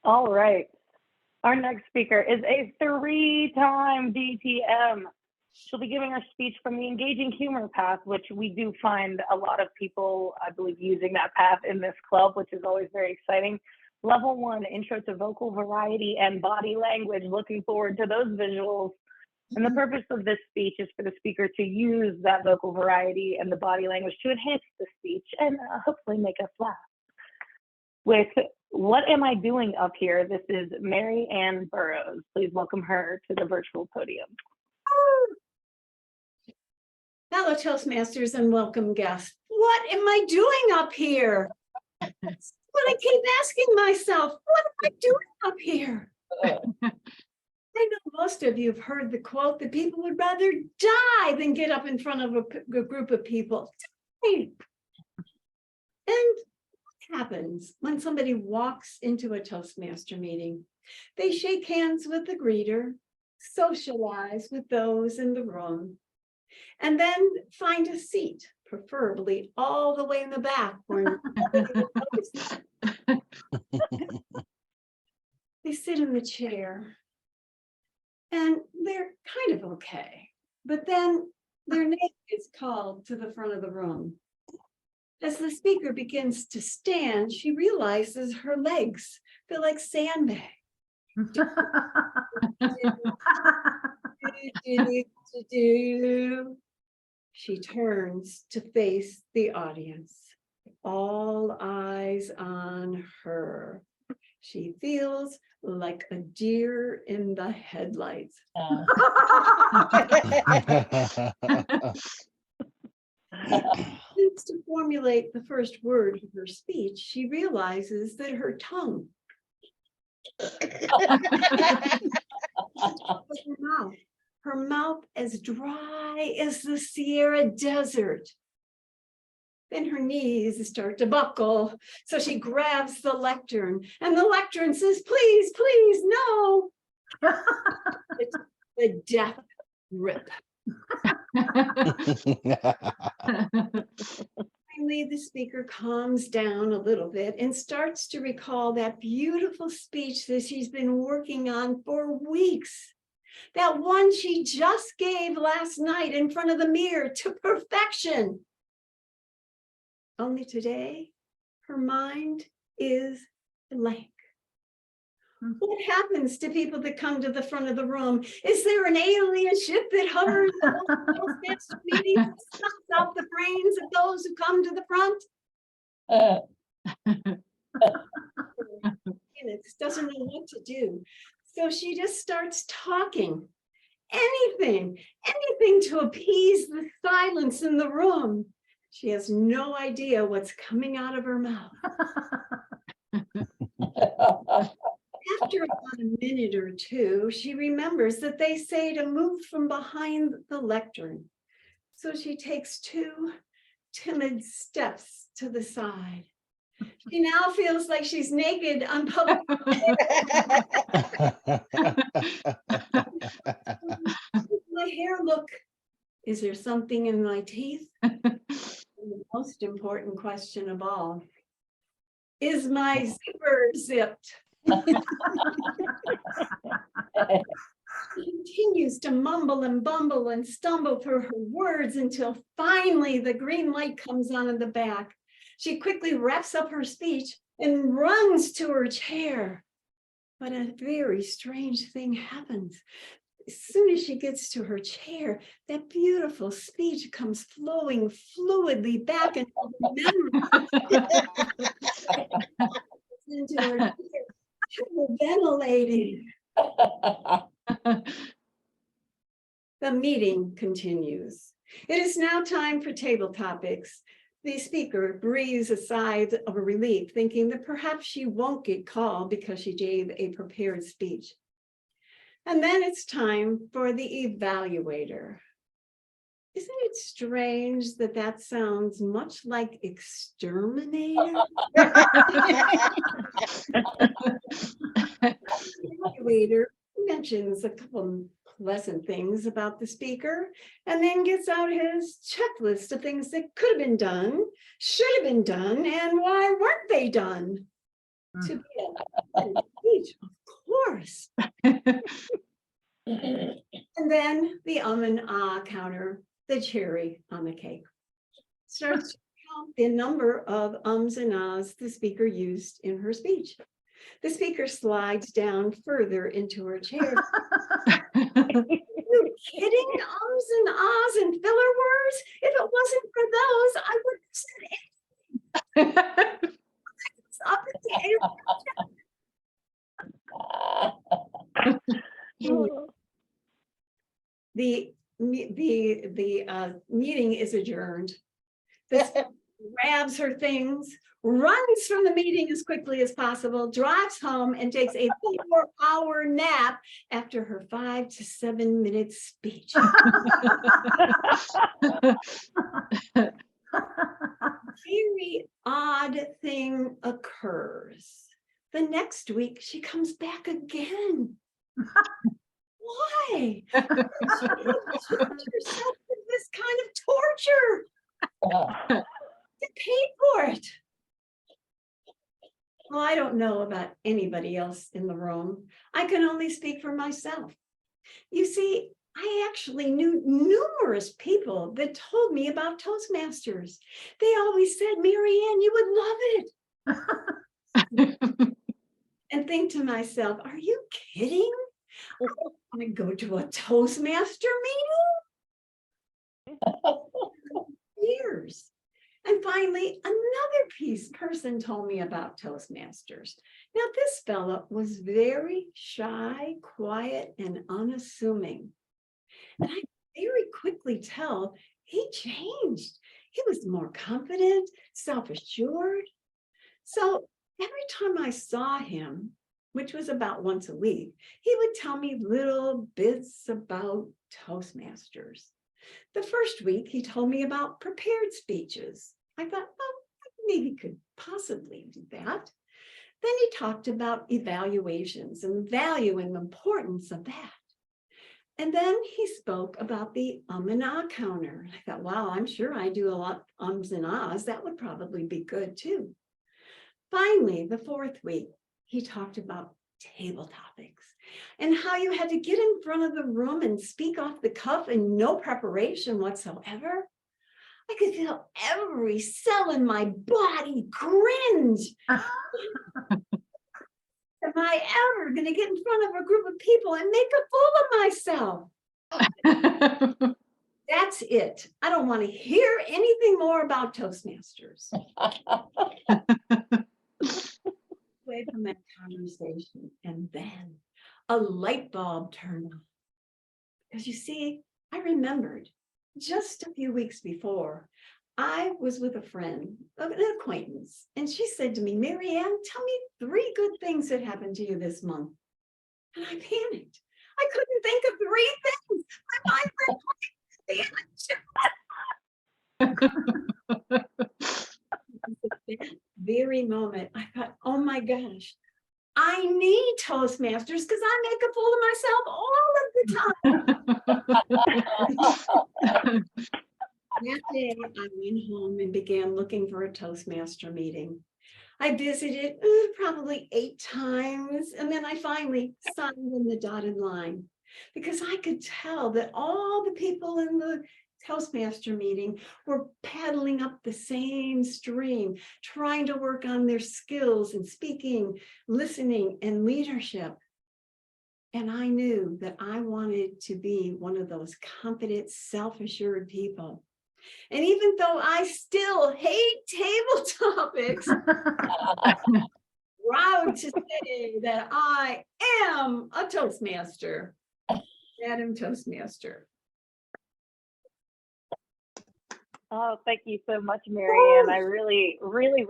All right. Our next speaker is a 3-time DTM. She'll be giving her speech from the engaging humor path, which we do find a lot of people, I believe, using that path in this club, which is always very exciting. Level 1, intro to vocal variety and body language. Looking forward to those visuals. And the purpose of this speech is for the speaker to use that vocal variety and the body language to enhance the speech and hopefully make us laugh. With What Am I Doing Up Here? This is Mary Anne Burrows. Please welcome her to the virtual podium. Hello, Toastmasters, and welcome guests. What am I doing up here? That's what I keep asking myself. What am I doing up here? I know most of you have heard the quote that people would rather die than get up in front of a group of people. And what happens when somebody walks into a Toastmaster meeting? They shake hands with the greeter, socialize with those in the room, and then find a seat, preferably all the way in the back where they sit in the chair. And they're kind of okay, but then their name is called to the front of the room. As the speaker begins to stand, she realizes her legs feel like sandbags. She turns to face the audience, all eyes on her. She feels like a deer in the headlights. To formulate the first word of her speech, she realizes that her tongue, her mouth as dry as the Sierra Desert. Then her knees start to buckle, so she grabs the lectern, and the lectern says, "Please, please, no." It's the death grip. Finally, the speaker calms down a little bit and starts to recall that beautiful speech that she's been working on for weeks. That one she just gave last night in front of the mirror to perfection. Only today, her mind is blank. What happens to people that come to the front of the room? Is there an alien ship that hovers over those master meetings and sucks out the brains of those who come to the front? Minutes, doesn't know what to do. So she just starts talking. Anything to appease the silence in the room. She has no idea what's coming out of her mouth. After about a minute or two, she remembers that they say to move from behind the lectern. So she takes 2 timid steps to the side. She now feels like she's naked on public. My hair look? Is there something in my teeth? And the most important question of all, is my zipper zipped? She continues to mumble and bumble and stumble through her words until finally the green light comes on in the back. She quickly wraps up her speech and runs to her chair. But a very strange thing happens. As soon as she gets to her chair, that beautiful speech comes flowing fluidly back into her memory. Into her chair, hyperventilating. The meeting continues. It is now time for table topics. The speaker breathes a sigh of relief, thinking that perhaps she won't get called because she gave a prepared speech. And then it's time for the evaluator. Isn't it strange that that sounds much like exterminator? The evaluator mentions a couple pleasant things about the speaker, and then gets out his checklist of things that could have been done, should have been done, and why weren't they done? To be a speech, of course. And then the and ah counter, the cherry on the cake, starts to count the number of ums and ahs the speaker used in her speech. The speaker slides down further into her chair. You kidding? Ums and ahs and filler words? If it wasn't for those, I wouldn't have said anything. It's up at the meeting is adjourned. The speaker grabs her things, runs from the meeting as quickly as possible, drives home, and takes a 4-hour nap after her 5 to 7 minute speech. Very odd thing occurs. The next week, she comes back again. Why? She put herself in this kind of torture. Get paid for it. Well, I don't know about anybody else in the room. I can only speak for myself. You see, I actually knew numerous people that told me about Toastmasters. They always said, Mary Ann, you would love it. And think to myself, are you kidding? I don't want to go to a Toastmaster meeting. Years. And finally, another person told me about Toastmasters. Now, this fella was very shy, quiet, and unassuming. And I very quickly tell he changed. He was more confident, self-assured. So every time I saw him, which was about once a week, he would tell me little bits about Toastmasters. The first week, he told me about prepared speeches. I thought, well, maybe could possibly do that. Then he talked about evaluations and value and the importance of that. And then he spoke about the and ah counter. I thought, wow, I'm sure I do a lot of ums and ahs. That would probably be good too. Finally, the fourth week, he talked about table topics and how you had to get in front of the room and speak off the cuff and no preparation whatsoever. I could feel every cell in my body cringe. Am I ever going to get in front of a group of people and make a fool of myself? That's it. I don't want to hear anything more about Toastmasters. Away from that conversation, and then a light bulb turned on. Because you see, I remembered just a few weeks before, I was with a friend, an acquaintance, and she said to me, Mary Ann, tell me 3 good things that happened to you this month. And I panicked. I couldn't think of 3 things. My mind went blank. That very moment, I thought, oh my gosh, I need Toastmasters because I make a fool of myself all of the time. That day, I went home and began looking for a Toastmaster meeting. I visited probably 8 times, and then I finally signed in the dotted line because I could tell that all the people in the Toastmaster meeting were paddling up the same stream, trying to work on their skills in speaking, listening, and leadership. And I knew that I wanted to be one of those confident, self-assured people. And even though I still hate table topics, I'm proud to say that I am a Toastmaster, Madam Toastmaster. Oh, thank you so much, Mary Ann. I really